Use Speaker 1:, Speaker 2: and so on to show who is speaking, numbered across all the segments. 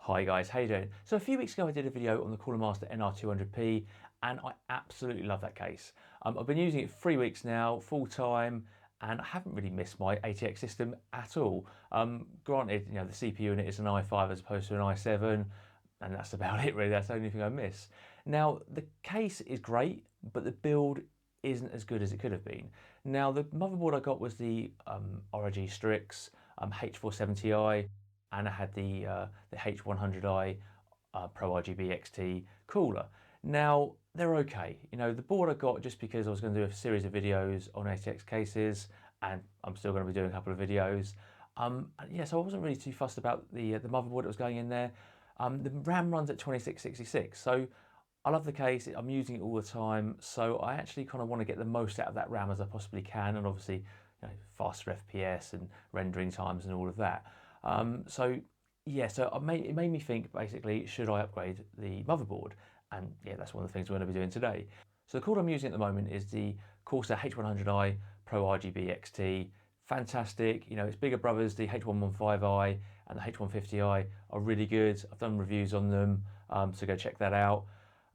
Speaker 1: Hi guys, how you doing? So a few weeks ago I did a video on the Cooler Master NR200P and I absolutely love that case. I've been using it 3 weeks now, full time, and I haven't really missed my ATX system at all. Granted, the CPU in it is an i5 as opposed to an i7, and that's about it really, that's the only thing I miss. Now, the case is great, but the build isn't as good as it could have been. Now, the motherboard I got was the ROG Strix H470i, and I had the H100i Pro RGB XT cooler. Now, they're okay. The board I got just because I was going to do a series of videos on ATX cases, and I'm still going to be doing a couple of videos. Yeah, so I wasn't really too fussed about the motherboard that was going in there. The RAM runs at 2666, so I love the case. I'm using it all the time, so I actually kind of want to get the most out of that RAM as I possibly can, and obviously, faster FPS and rendering times and all of that. So it made me think, basically, should I upgrade the motherboard? And yeah, that's one of the things we're going to be doing today. So the cooler I'm using at the moment is the Corsair H100i Pro RGB XT. Fantastic. Its bigger brothers, the H115i and the H150i, are really good. I've done reviews on them, so go check that out.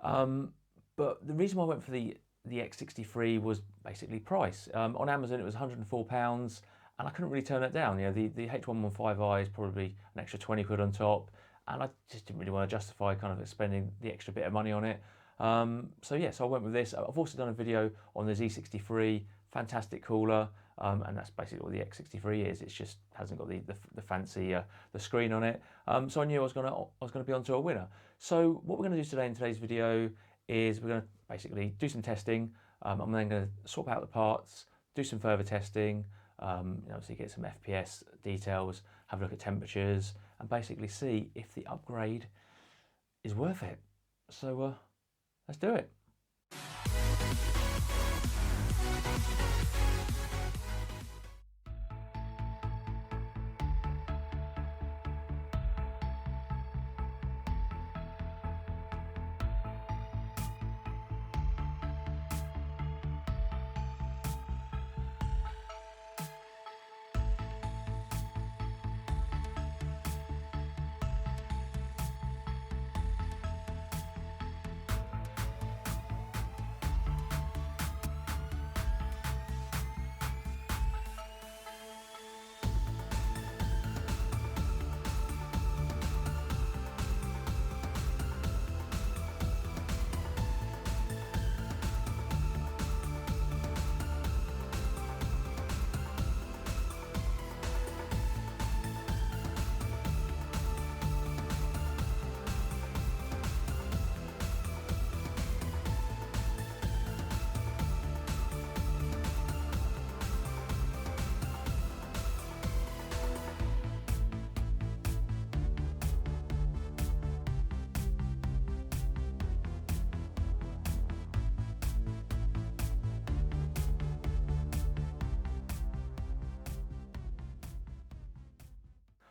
Speaker 1: But the reason why I went for the X63 was basically price. On Amazon it was £104, and I couldn't really turn it down. The H115i is probably an extra 20 quid on top, and I just didn't really want to justify kind of spending the extra bit of money on it. So I went with this. I've also done a video on the Z63, fantastic cooler, and that's basically what the X63 is. It just hasn't got the fancy the screen on it. So I knew I was gonna be onto a winner. So what we're gonna do today in today's video is we're gonna basically do some testing. I'm then gonna swap out the parts, do some further testing, obviously get some FPS details, have a look at temperatures, and basically see if the upgrade is worth it. So let's do it.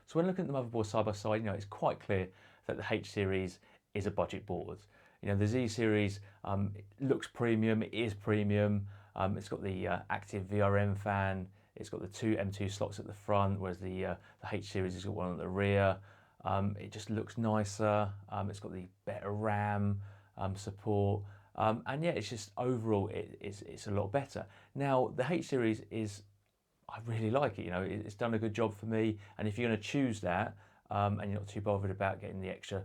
Speaker 1: So when looking at the motherboard side by side, it's quite clear that the H series is a budget board. The Z series looks premium, it is premium. It's got the active VRM fan, it's got the two M2 slots at the front, whereas the H series has got one at the rear. It just looks nicer. It's got the better RAM support, and yeah, it's just overall it's a lot better. Now the H series I really like it. It's done a good job for me, and if you're going to choose that and you're not too bothered about getting the extra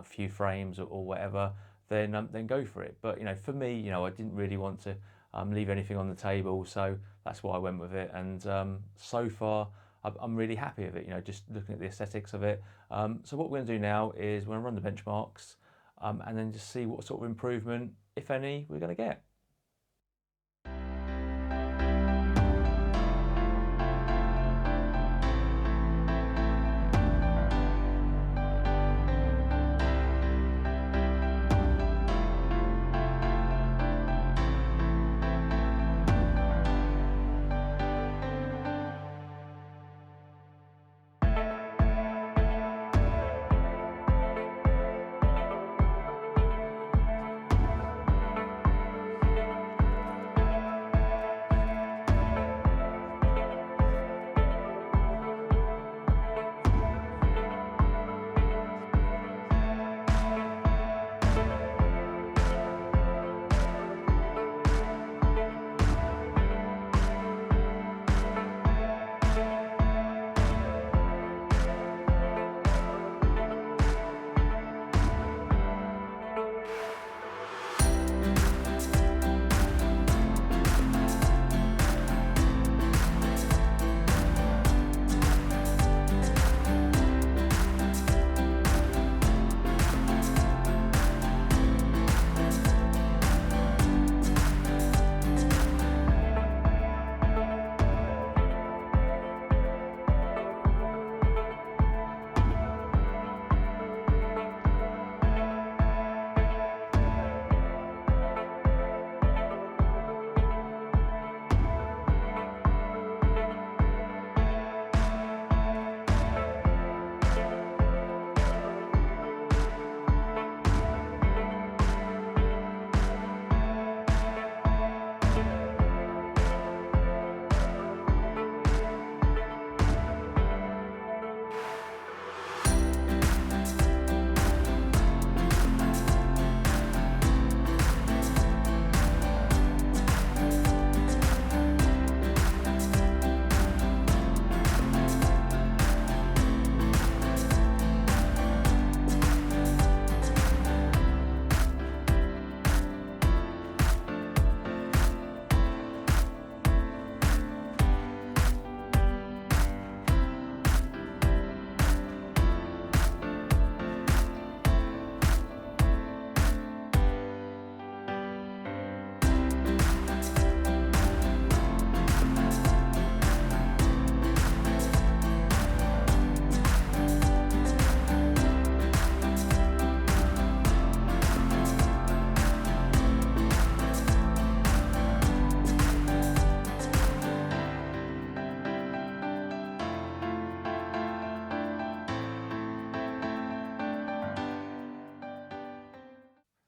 Speaker 1: few frames or whatever, then go for it. But for me, I didn't really want to leave anything on the table, so that's why I went with it. And so far I'm really happy with it. Just looking at the aesthetics of it. So what we're going to do now is we're going to run the benchmarks and then just see what sort of improvement, if any, we're going to get.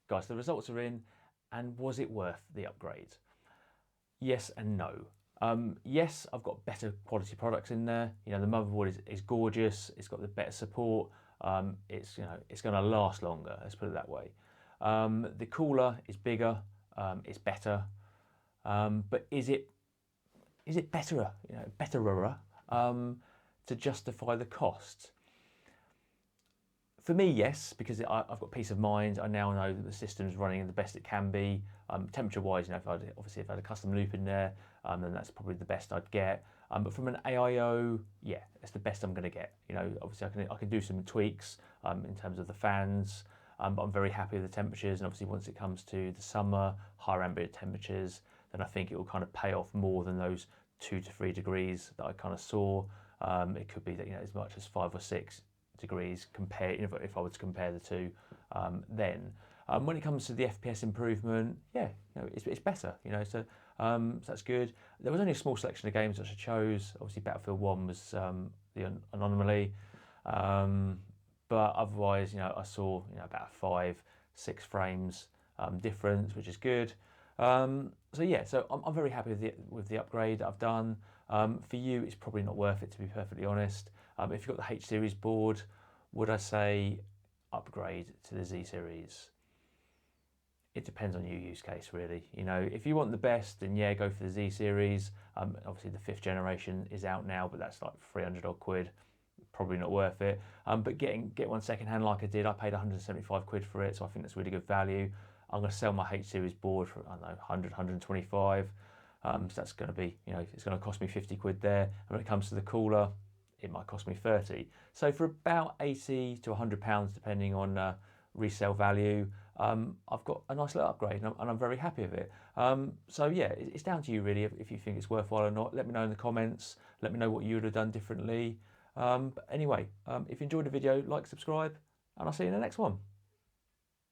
Speaker 1: guys, the results are in, and was it worth the upgrade? Yes and no. Yes, I've got better quality products in there. You know, the motherboard is gorgeous. It's got the better support. It's, you know, it's going to last longer. Let's put it that way. The cooler is bigger. It's better. But is it better? You know, betterer to justify the cost? For me, yes, because I've got peace of mind. I now know that the system's running the best it can be. Temperature-wise, you know, if I had a custom loop in there, then that's probably the best I'd get. But from an AIO, yeah, it's the best I'm going to get. You know, obviously I can do some tweaks in terms of the fans, but I'm very happy with the temperatures. And obviously, once it comes to the summer, higher ambient temperatures, then I think it will kind of pay off more than those 2 to 3 degrees that I kind of saw. It could be that, you know, as much as 5 or 6 degrees compare, you know, if I were to compare the two. Then when it comes to the FPS improvement, yeah, you know, it's better, you know, so that's good. There was only a small selection of games that I chose. Obviously Battlefield 1 was the anomaly, but otherwise, you know, I saw, you know, about 5-6 frames difference, which is good. So yeah, so I'm very happy with the upgrade that I've done. For you, it's probably not worth it, to be perfectly honest. If you've got the H series board, would I say upgrade to the Z series? It depends on your use case, really. You know, if you want the best, then yeah, go for the Z series. Obviously the 5th generation is out now, but that's like 300 odd quid. Probably not worth it. But get one second hand like I did. I paid 175 quid for it, so I think that's really good value. I'm going to sell my H series board for, I don't know, 100, 125. So that's going to be, you know, it's going to cost me 50 quid there. And when it comes to the cooler, it might cost me 30. So for about 80 to 100 pounds, depending on resale value, I've got a nice little upgrade, and I'm very happy with it. So yeah, it's down to you really if you think it's worthwhile or not. Let me know in the comments. Let me know what you would have done differently. But anyway, if you enjoyed the video, like, subscribe, and I'll see you in the next one.